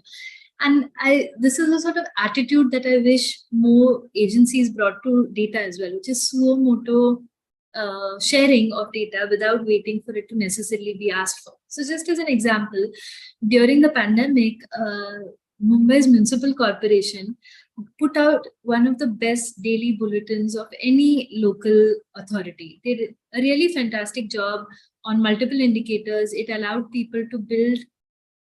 And this is a sort of attitude that I wish more agencies brought to data as well, which is suo motu sharing of data without waiting for it to necessarily be asked for. So just as an example, during the pandemic, Mumbai's municipal corporation put out one of the best daily bulletins of any local authority. They did a really fantastic job on multiple indicators. It allowed people to build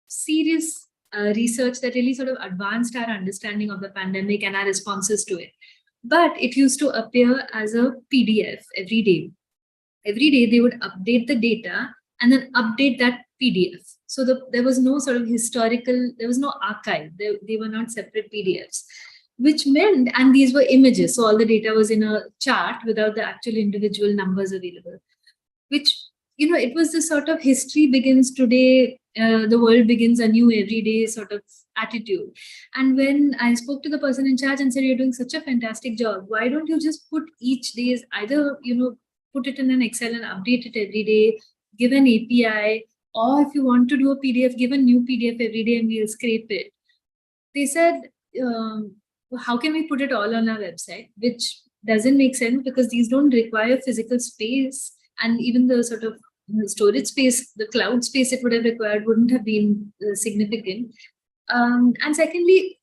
serious research that really sort of advanced our understanding of the pandemic and our responses to it. But it used to appear as a PDF every day. Every day they would update the data and then update that PDF. So there was no sort of historical, there was no archive. They were not separate PDFs, which meant, and these were images. So all the data was in a chart without the actual individual numbers available, which, it was the sort of history begins today, the world begins anew every day sort of attitude. And when I spoke to the person in charge and said, you're doing such a fantastic job, why don't you just put each day's, either, put it in an Excel and update it every day, give an API, or if you want to do a PDF, give a new PDF every day and we'll scrape it. They said, how can we put it all on our website? Which doesn't make sense because these don't require physical space, and even the sort of storage space, the cloud space it would have required wouldn't have been significant. And secondly,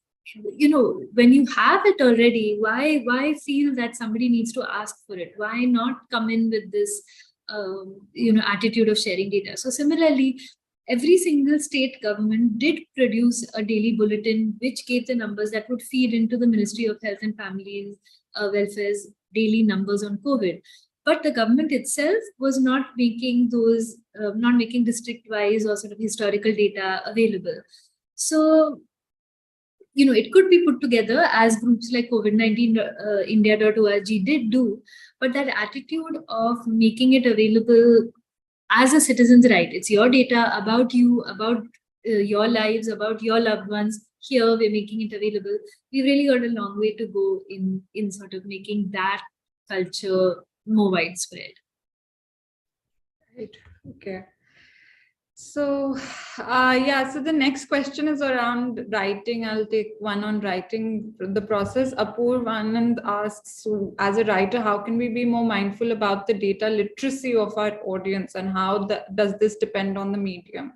when you have it already, why feel that somebody needs to ask for it? Why not come in with this attitude of sharing data? So similarly, every single state government did produce a daily bulletin which gave the numbers that would feed into the Ministry of Health and Families Welfare's daily numbers on COVID. But the government itself was not making those, not making district-wise or sort of historical data available. So, it could be put together as groups like COVID-19 India.org did do, but that attitude of making it available as a citizen's right, it's your data about you, about your lives, about your loved ones. Here we're making it available. We've really got a long way to go in sort of making that culture more widespread. Right. Okay. So, so the next question is around writing. I'll take one on writing the process. Apurvanand asks, so as a writer, how can we be more mindful about the data literacy of our audience, and how does this depend on the medium?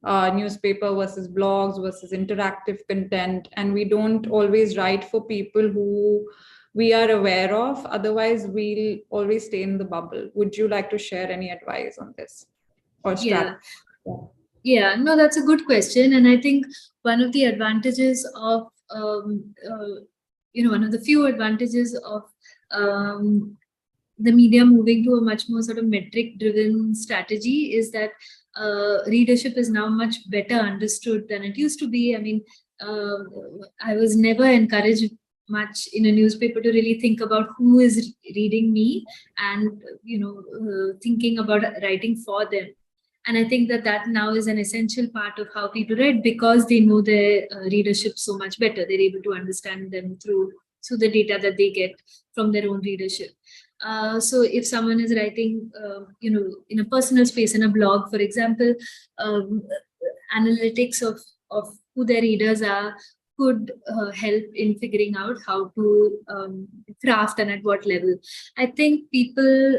Newspaper versus blogs versus interactive content. And we don't always write for people who we are aware of. Otherwise, we'll always stay in the bubble. Would you like to share any advice on this? Or strategy? Yeah, no, that's a good question. And I think one of the advantages of, one of the few advantages of the media moving to a much more sort of metric driven strategy is that readership is now much better understood than it used to be. I mean, uh, I was never encouraged much in a newspaper to really think about who is reading me and, thinking about writing for them. And I think that now is an essential part of how people read, because they know their readership so much better. They're able to understand them through the data that they get from their own readership. So if someone is writing, in a personal space, in a blog, for example, analytics of who their readers are could help in figuring out how to craft and at what level. I think people's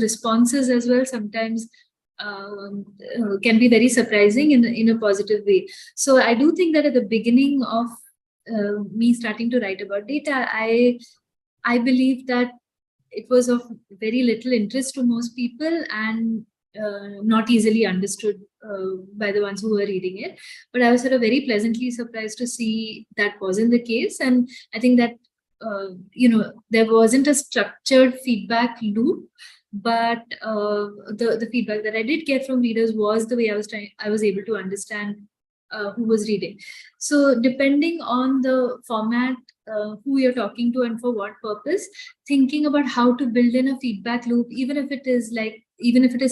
responses as well sometimes can be very surprising in a positive way. So I do think that at the beginning of me starting to write about data, I believe that it was of very little interest to most people and not easily understood by the ones who were reading it. But I was sort of very pleasantly surprised to see that wasn't the case. And I think that, there wasn't a structured feedback loop, but the feedback that I did get from readers was the way I was able to understand who was reading. So depending on the format, who you're talking to and for what purpose, thinking about how to build in a feedback loop, even if it is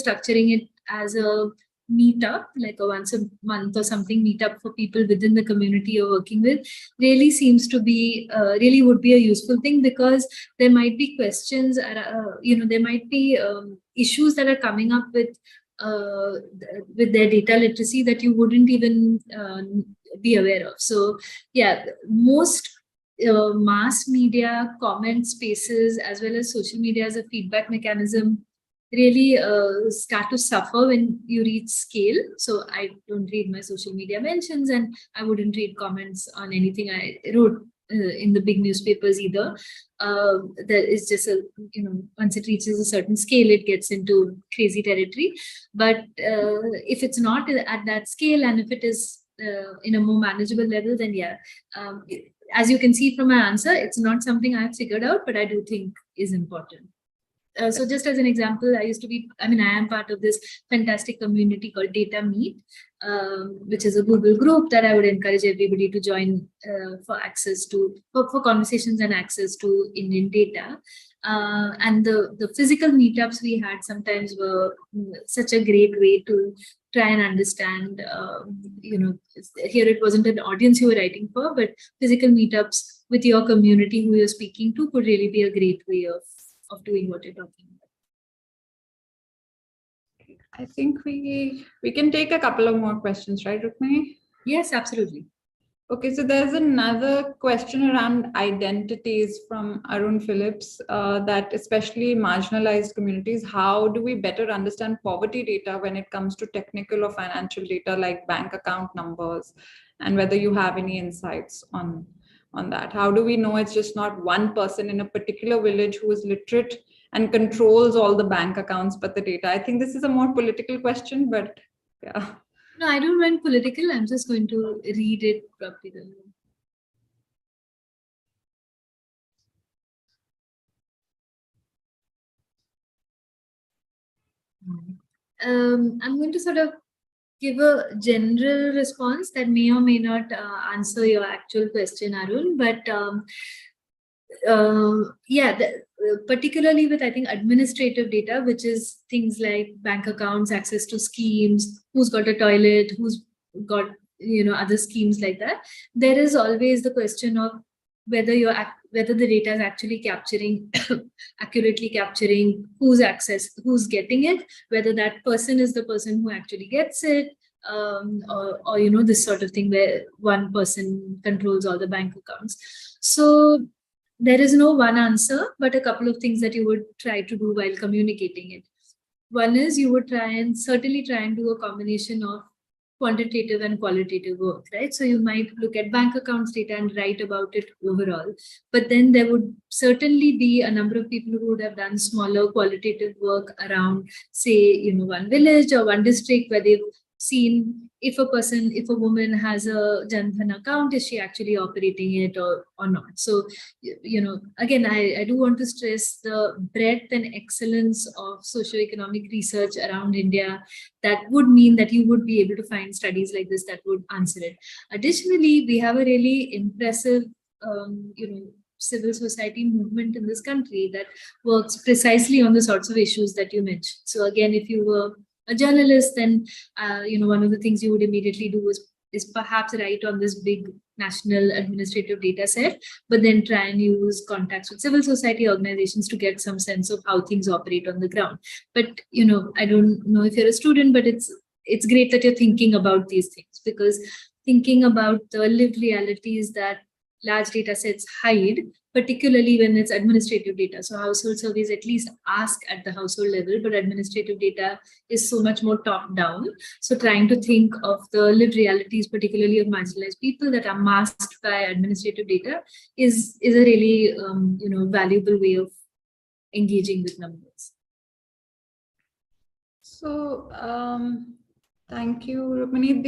structuring it as a meetup, like a once a month or something meetup for people within the community you're working with, really seems to be really would be a useful thing, because there might be questions, there might be issues that are coming up with their data literacy that you wouldn't even be aware of. So yeah, most mass media comment spaces as well as social media as a feedback mechanism really start to suffer when you reach scale. So I don't read my social media mentions, and I wouldn't read comments on anything I wrote in the big newspapers either. There is just once it reaches a certain scale, it gets into crazy territory. But if it's not at that scale, and if it is in a more manageable level, then yeah, as you can see from my answer, it's not something I've figured out, but I do think is important. So just as an example, I am part of this fantastic community called Data Meet, which is a Google group that I would encourage everybody to join for access to, for conversations and access to Indian data. And the physical meetups we had sometimes were such a great way to try and understand, here it wasn't an audience you were writing for, but physical meetups with your community who you're speaking to could really be a great way of doing what you're talking about. I think we can take a couple of more questions, right, Rukmini? Yes, absolutely. Okay, so there's another question around identities from Arun Phillips, that especially marginalized communities, how do we better understand poverty data when it comes to technical or financial data like bank account numbers, and whether you have any insights on that? How do we know it's just not one person in a particular village who is literate and controls all the bank accounts, but the data? I think this is a more political question, but yeah. No, I don't mind political. I'm just going to read it properly. I'm going to sort of give a general response that may or may not answer your actual question, Arun. But particularly with, I think, administrative data, which is things like bank accounts, access to schemes, who's got a toilet, who's got other schemes like that. There is always the question of whether the data is actually capturing accurately capturing who's getting it, whether that person is the person who actually gets it, or this sort of thing where one person controls all the bank accounts. So there is no one answer, but a couple of things that you would try to do while communicating it. One is you would certainly try and do a combination of quantitative and qualitative work, right? So you might look at bank accounts data and write about it overall, but then there would certainly be a number of people who would have done smaller qualitative work around, say, one village or one district where they've seen if a woman has a Jan Dhan account, is she actually operating it or not? So, again, I do want to stress the breadth and excellence of socioeconomic research around India. That would mean that you would be able to find studies like this that would answer it. Additionally, we have a really impressive, civil society movement in this country that works precisely on the sorts of issues that you mentioned. So again, if you were a journalist, then one of the things you would immediately do is perhaps write on this big national administrative data set, but then try and use contacts with civil society organizations to get some sense of how things operate on the ground. But I don't know if you're a student, but it's great that you're thinking about these things, because thinking about the lived realities that large data sets hide, particularly when it's administrative data. So household surveys at least ask at the household level, but administrative data is so much more top down. So trying to think of the lived realities, particularly of marginalized people, that are masked by administrative data is a really valuable way of engaging with numbers. So thank you, Rukmini.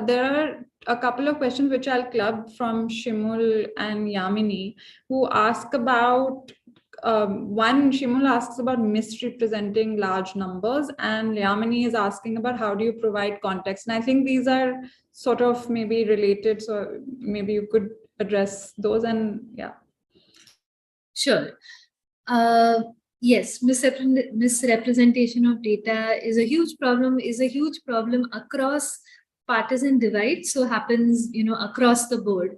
There are a couple of questions which I'll club from Shimul and Yamini, who ask about, one, Shimul asks about misrepresenting large numbers, and Yamini is asking about how do you provide context. And I think these are sort of maybe related, so maybe you could address those. And yeah. Sure. Yes, misrepresentation of data is a huge problem across partisan divide. So happens, across the board.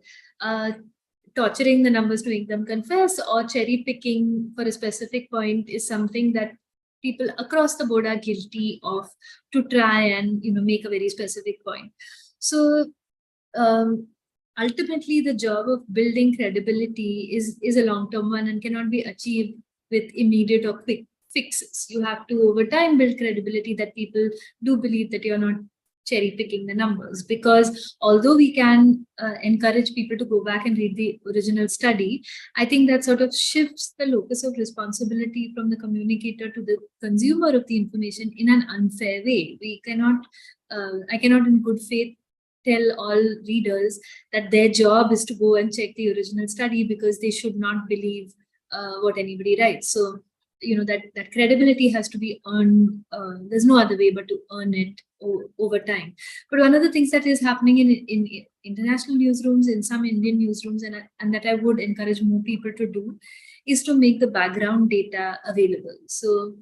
Torturing the numbers to make them confess, or cherry picking for a specific point, is something that people across the board are guilty of, to try and make a very specific point. So ultimately, the job of building credibility is a long-term one and cannot be achieved with immediate or quick fixes. You have to, over time, build credibility that people do believe that you're not cherry picking the numbers. Because although we can encourage people to go back and read the original study, I think that sort of shifts the locus of responsibility from the communicator to the consumer of the information in an unfair way. We cannot, I cannot in good faith tell all readers that their job is to go and check the original study because they should not believe what anybody writes. So, that credibility has to be earned. There's no other way but to earn it over time. But one of the things that is happening in international newsrooms, in some Indian newsrooms, and that I would encourage more people to do, is to make the background data available. So,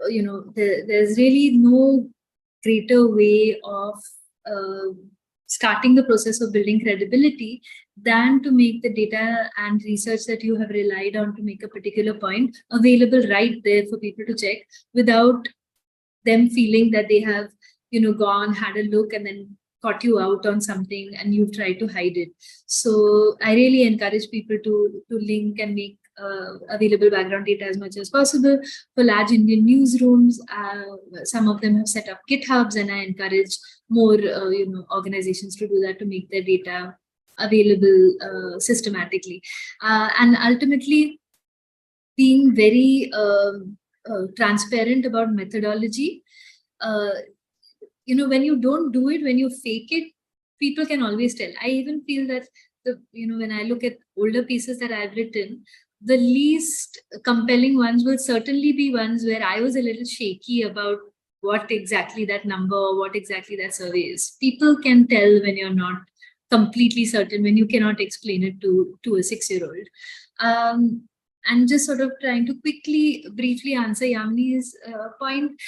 there's really no greater way of starting the process of building credibility than to make the data and research that you have relied on to make a particular point available right there for people to check, without them feeling that they have, gone, had a look, and then caught you out on something and you've tried to hide it. So I really encourage people to link and make available background data as much as possible. For large Indian newsrooms, some of them have set up GitHubs, and I encourage more organizations to do that, to make their data available systematically. And ultimately, being very transparent about methodology. When you don't do it, when you fake it, people can always tell. I even feel that when I look at older pieces that I've written, the least compelling ones will certainly be ones where I was a little shaky about what exactly that number or what exactly that survey is. People can tell when you're not completely certain, when you cannot explain it to a 6-year-old. And just sort of trying to briefly answer Yamini's point.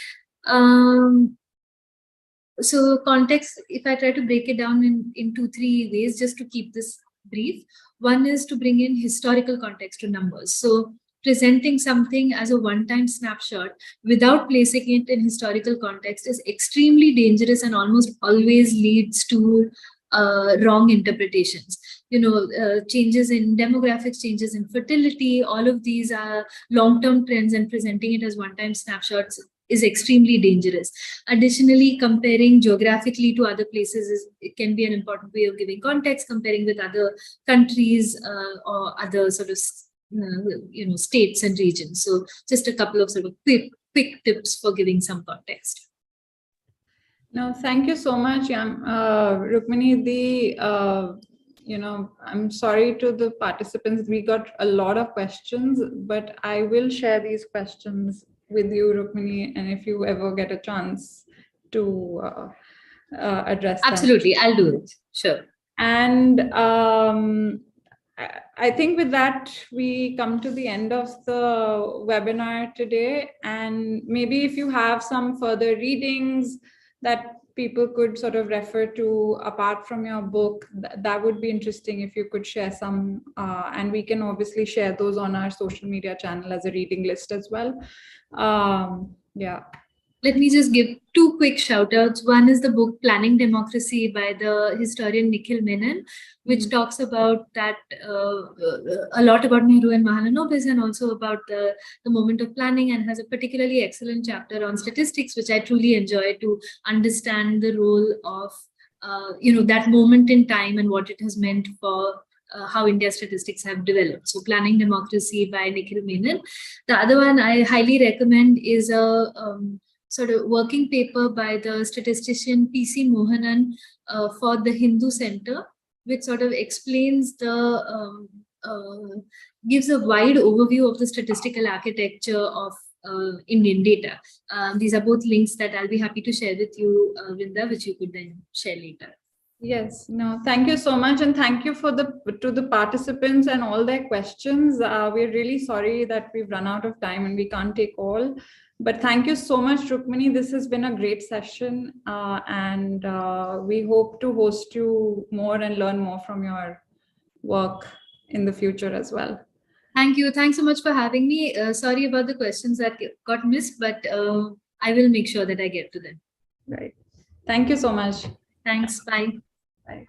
So context, if I try to break it down in 2-3 ways, just to keep this brief. One is to bring in historical context to numbers. So presenting something as a one-time snapshot without placing it in historical context is extremely dangerous and almost always leads to wrong interpretations. Changes in demographics, changes in fertility, all of these are long-term trends, and presenting it as one-time snapshots is extremely dangerous. Additionally, comparing geographically to other places it can be an important way of giving context, comparing with other countries or other sort of states and regions. So just a couple of sort of quick tips for giving some context. No, thank you so much, Rukmini. I'm sorry to the participants. We got a lot of questions, but I will share these questions with you, Rukmini, and if you ever get a chance to address them. Absolutely, I'll do it. Sure. And I think with that, we come to the end of the webinar today. And maybe if you have some further readings that people could sort of refer to apart from your book, that would be interesting if you could share some. And we can obviously share those on our social media channel as a reading list as well. Yeah. Let me just give two quick shout outs. One is the book Planning Democracy by the historian Nikhil Menon, which talks about that a lot about Nehru and Mahalanobis, and also about the moment of planning, and has a particularly excellent chapter on statistics, which I truly enjoy to understand the role of that moment in time and what it has meant for how India statistics have developed. So Planning Democracy by Nikhil Menon. The other one I highly recommend is a sort of working paper by the statistician P.C. Mohanan for the Hindu Center, which sort of explains gives a wide overview of the statistical architecture of Indian data. These are both links that I'll be happy to share with you, Vrinda, which you could then share later. Yes, no, thank you so much. And thank you to the participants and all their questions. We're really sorry that we've run out of time and we can't take all. But thank you so much, Rukmini. This has been a great session. And we hope to host you more and learn more from your work in the future as well. Thank you. Thanks so much for having me. Sorry about the questions that got missed, but I will make sure that I get to them. Right. Thank you so much. Thanks. Bye. Bye.